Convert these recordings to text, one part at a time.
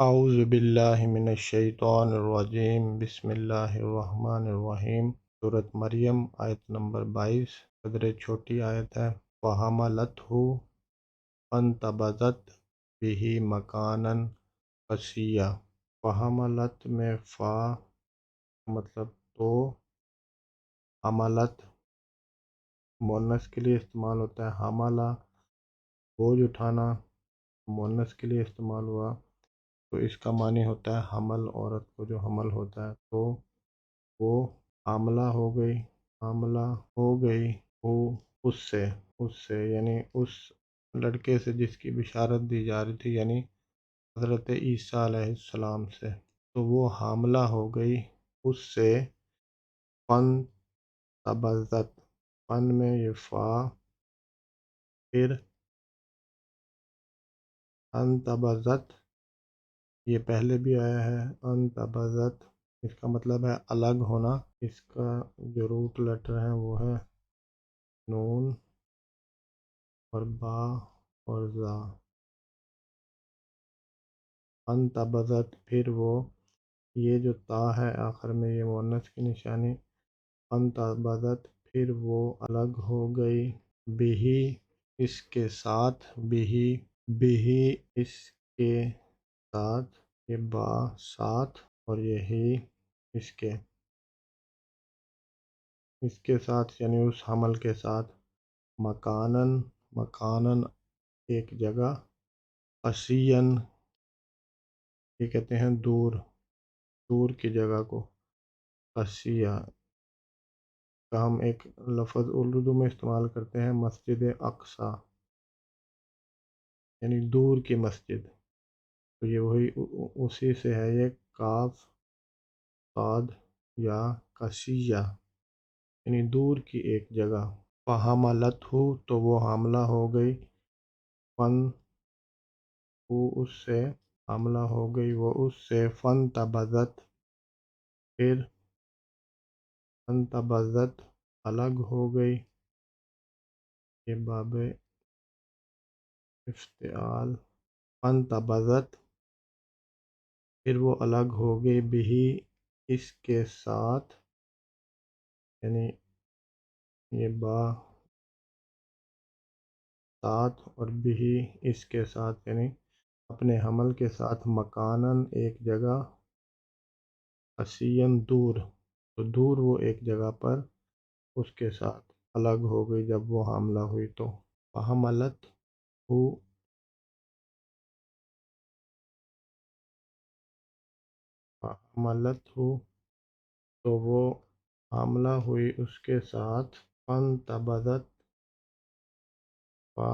اعوذ باللہ من الشیطان الرجیم، بسم اللہ الرحمن الرحیم۔ سورۃ مریم آیت نمبر 22 قدر چھوٹی آیت ہے۔ وَحَمَلَتْهُ فَانْتَبَذَتْ بِهِ مَكَانًا قَصِيًّا۔ وَحَمَلَت میں فا مطلب تو، حملت مؤنث کے لیے استعمال ہوتا ہے، حملہ بوجھ اٹھانا مؤنث کے لیے استعمال ہوا، تو اس کا معنی ہوتا ہے حمل، عورت کو جو حمل ہوتا ہے، تو وہ حاملہ ہو گئی، حاملہ ہو گئی وہ اس سے یعنی اس لڑکے سے جس کی بشارت دی جا رہی تھی، یعنی حضرت عیسیٰ علیہ السلام سے، تو وہ حاملہ ہو گئی اس سے۔ فن تبذت، فن میں یہ فا، پھر انتبذت یہ پہلے بھی آیا ہے، انتبذت اس کا مطلب ہے الگ ہونا۔ اس کا جو روٹ لیٹر ہے وہ ہے نون اور با اور زا۔ انتبذت پھر وہ، یہ جو تا ہے آخر میں یہ مؤنث کی نشانی، انتبذت پھر وہ الگ ہو گئی، بہی اس کے ساتھ، بہی اس کے ساتھ، یہ با ساتھ اور یہی اس کے ساتھ یعنی اس حمل کے ساتھ، مکانن ایک جگہ، قصیًا یہ کہتے ہیں دور کی جگہ کو، قصیہ کا ہم ایک لفظ اردو میں استعمال کرتے ہیں، مسجد اقصی یعنی دور کی مسجد، تو یہ وہی اسی سے ہے، یہ کاف صاد یا قصیہ یعنی دور کی ایک جگہ۔ فَحَمَلَتْهُ تو وہ حاملہ ہو گئی، فن وہ اس سے حاملہ ہو گئی، وہ اس سے، فَانْتَبَذَتْ پھر انتبذت الگ ہو گئی، یہ باب افتعال، فَانْتَبَذَتْ پھر وہ الگ ہو گئی، بِہِ اس کے ساتھ، یعنی یہ با ساتھ اور بِہِ اس کے ساتھ یعنی اپنے حمل کے ساتھ، مکاناً ایک جگہ، قصیًا دور، تو دور وہ ایک جگہ پر اس کے ساتھ الگ ہو گئی جب وہ حاملہ ہوئی تو۔ فحملت ہو فحملت ہو تو وہ حاملہ ہوئی اس کے ساتھ، فانتبذت فا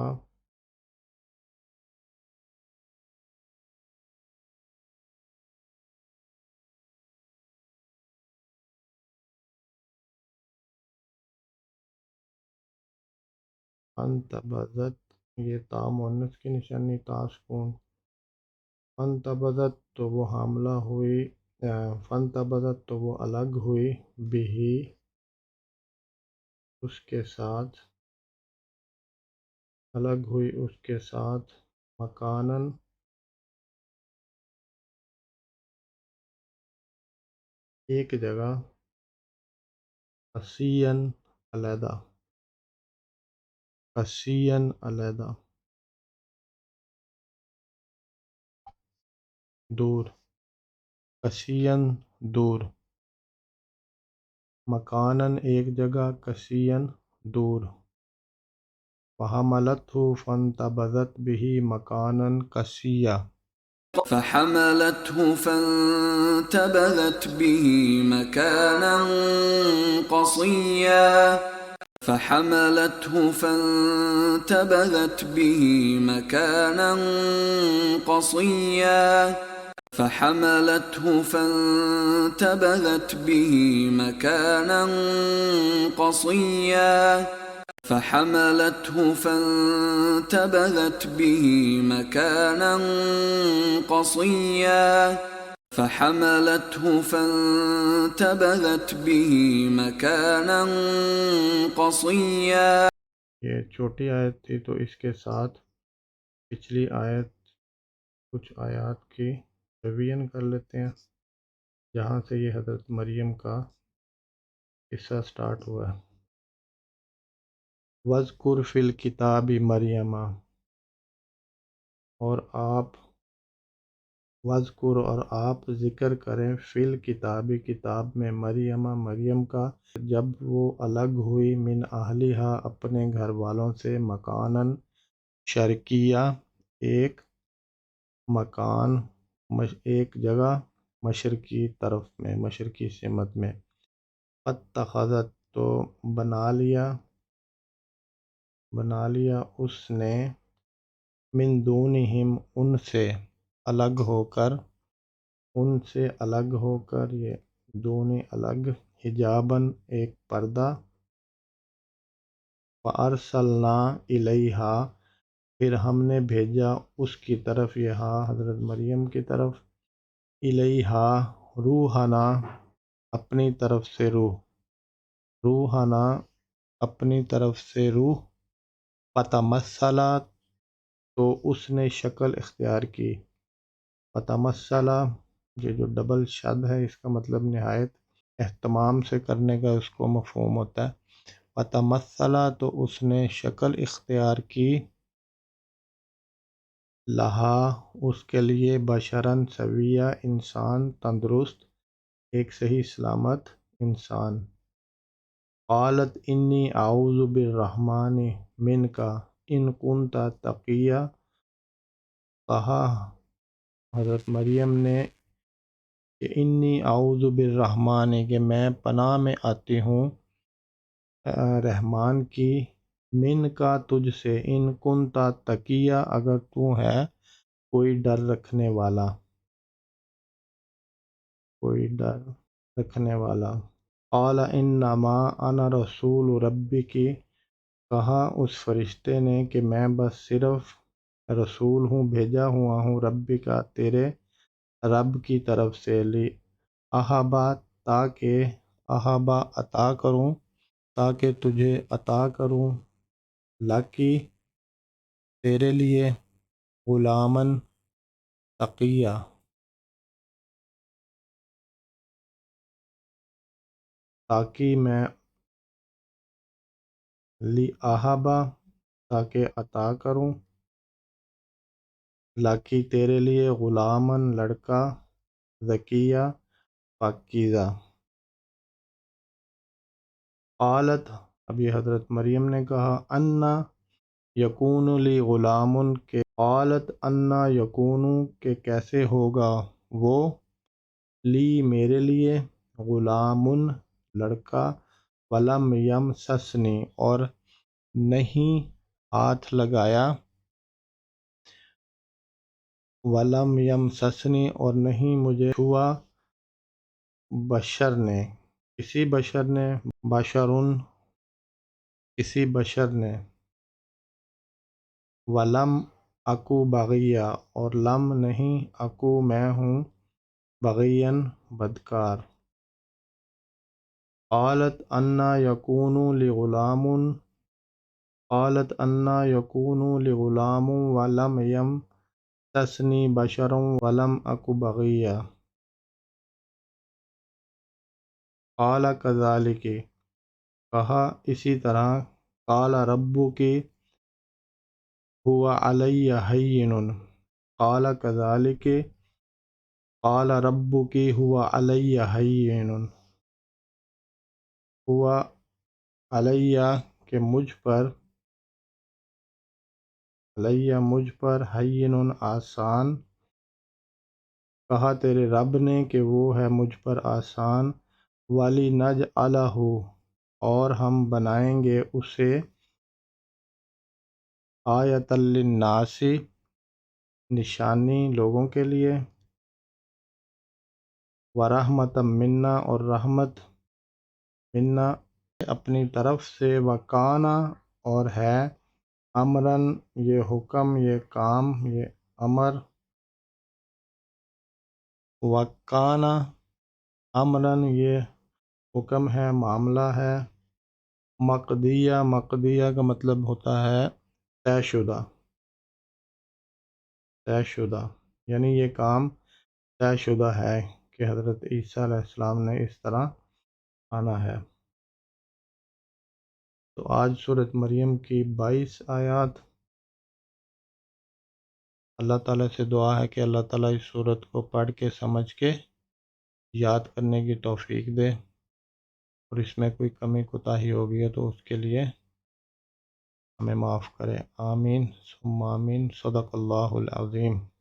انتبذت یہ تا مؤنث کی نشانی، تا سکون، فانتبذت تو وہ حاملہ ہوئی، فانتبذت تو وہ الگ ہوئی، بِہِ اس کے ساتھ، الگ ہوئی اس کے ساتھ، مکاناً ایک جگہ، قصیًا علیحدہ، قصیًا علیحدہ، دور، قصیًا دور، مکاناً ایک جگہ، قصیًا دور۔ فحملته فانتبذت به مکانا قصیًّا، فحملته فانتبذت به مكانا قصيا فحملته فانتبذت به مكانا قصيا فحملته فانتبذت به مكانا قصيا فحملته فانتبذت به مكانا قصيا فحملته فانتبذت به مكانا قصيا۔ یہ چھوٹی آیت تھی تو اس کے ساتھ پچھلی آیت کچھ آیات کی ریویژن کر لیتے ہیں جہاں سے یہ حضرت مریم کا قصہ سٹارٹ ہوا ہے۔ وَاذْكُرْ فِي الْكِتَابِ مریم، اور آپ وَاذْكُرْ اور آپ ذکر کریں فی الکتاب کتاب میں مریم کا، جب وہ الگ ہوئی من اہلہا اپنے گھر والوں سے، مکاناً شرقیہ ایک مکان، ایک جگہ مشرقی طرف میں، مشرقی سمت میں، فاتخذت تو بنا لیا اس نے، من دونہم ان سے الگ ہو کر، یہ دونوں الگ، حجاباً ایک پردہ، فارسلنا الیہا پھر ہم نے بھیجا اس کی طرف، یہاں حضرت مریم کی طرف، الیہا روحنا اپنی طرف سے روح، فتمثلا تو اس نے شکل اختیار کی، فتمثلا یہ جو ڈبل شد ہے اس کا مطلب نہایت اہتمام سے کرنے کا اس کو مفہوم ہوتا ہے، فتمثلا تو اس نے شکل اختیار کی، لہا اس کے لیے، بشراً سویہ انسان تندرست، ایک صحیح سلامت انسان، قالت انی اعوذ بالرحمن منک ان کنت تقیہ، کہا حضرت مریم نے کہ انی اعوذ بالرحمن کہ میں پناہ میں آتی ہوں رحمان کی، من کا تجھ سے، ان کنت تقیہ اگر تو ہے کوئی ڈر رکھنے والا، قال انما انا رسول ربک، کہا اس فرشتے نے کہ میں بس صرف رسول ہوں، بھیجا ہوا ہوں، ربی کا تیرے رب کی طرف سے، لی احبا تاکہ تجھے عطا کروں، لکی تیرے لیے، غلامن تقیہ تاکہ میں، لی احبا تاکہ عطا کروں، لکی تیرے لیے، غلامن لڑکا، زکیہ پاکیزہ، قالت اب یہ حضرت مریم نے کہا، انا یکون لی غلام کہ، قالت انا یکون کہ کیسے ہوگا وہ، لی میرے لیے، غلام لڑکا، ولم یمسسنی اور نہیں ہاتھ لگایا، ولم یمسسنی اور نہیں مجھے چھوا، کسی بشر نے، ولم اکو بغیہ اور لم نہیں، اکو میں ہوں، بغین بدکار، قالت انا یکون لی غلام ولم یمسسنی بشر ولم اک بغیہ، قال کذالک کہا اسی طرح، قال ربک هو علی ہین، قال کذالک قال ربک هو علی ہین، ہوا علیہ کہ مجھ پر، ہین آسان، کہا تیرے رب نے کہ وہ ہے مجھ پر آسان، وَلِنَجْعَلَهُ اور ہم بنائیں گے اسے، آیۃ للناس نشانی لوگوں کے لیے، وَرَحْمَةً مِنَّا اور رحمت، منا اپنی طرف سے، وَكَانَ اور ہے، امراً یہ حکم، یہ کام، یہ امر، وَكَانَ امراً یہ حکم ہے، معاملہ ہے، مقدیہ کا مطلب ہوتا ہے طے شدہ، یعنی یہ کام طے شدہ ہے کہ حضرت عیسیٰ علیہ السلام نے اس طرح آنا ہے۔ تو آج سورۃ مریم کی 22 آیات۔ اللہ تعالیٰ سے دعا ہے کہ اللہ تعالیٰ اس سورت کو پڑھ کے سمجھ کے یاد کرنے کی توفیق دے، اور اس میں کوئی کمی کوتاہی ہوگی ہے تو اس کے لیے ہمیں معاف کرے۔ آمین ثم آمین۔ صدق اللہ العظیم۔